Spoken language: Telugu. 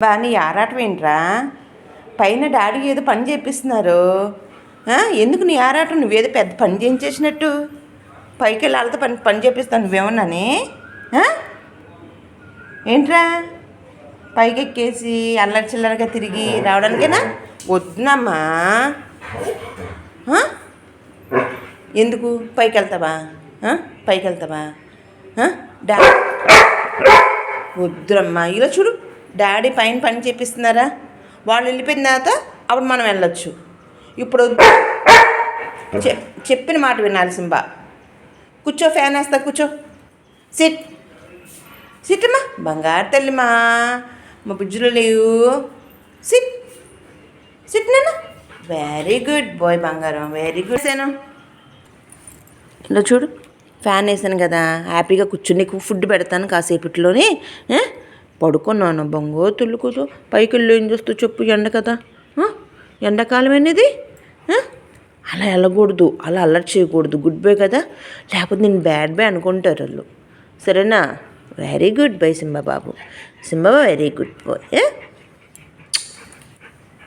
నీ ఆరాటం ఏంట్రా? పైన డాడీ ఏదో పని చేపిస్తున్నారు. ఎందుకు నీ ఆరాటం? నువ్వేదో పెద్ద పని చేయించేసినట్టు పైకి వెళ్ళి వాళ్ళతో పని చేపిస్తాను నువ్వేమన్నానే? ఏంట్రా పైకి ఎక్కేసి అల్లరి చిల్లరగా తిరిగి రావడానికేనా? వద్దునమ్మా. ఎందుకు పైకి వెళ్తావా? పైకి వెళ్తావా? డాడీ వద్దురమ్మా. ఇలా చూడు, డాడీ పైన పని చేపిస్తున్నారా, వాళ్ళు వెళ్ళిపోయిన తర్వాత అప్పుడు మనం వెళ్ళొచ్చు. ఇప్పుడు చెప్పిన మాట వినాలి సింబా. కూర్చో, ఫ్యాన్ వేస్తా, కూర్చో. సిట్ అమ్మా, బంగారు తల్లిమా, మా బుజ్జులు లేవు. సిట్ నాన్న. వెరీ గుడ్ బాయ్ బంగారం, వెరీ గుడ్. సేను ఇలా చూడు, ఫ్యాన్ వేసాను కదా, హ్యాపీగా కూర్చుని నీకు ఫుడ్ పెడతాను కాసేపట్లోనే. పడుకున్నాను బొంగో తుల్లుకోదు. పైకి వెళ్ళి ఏం చేస్తూ చెప్పు, ఎండ కదా, ఎండాకాలం అనేది. అలా వెళ్ళకూడదు, అలా అలర్ట్ చేయకూడదు. గుడ్ బాయ్ కదా, లేకపోతే నేను బ్యాడ్ బాయ్ అనుకుంటారు వాళ్ళు. సరేనా? వెరీ గుడ్ బాయ్ సింబా బాబు, సింబా వెరీ గుడ్ బాయ్.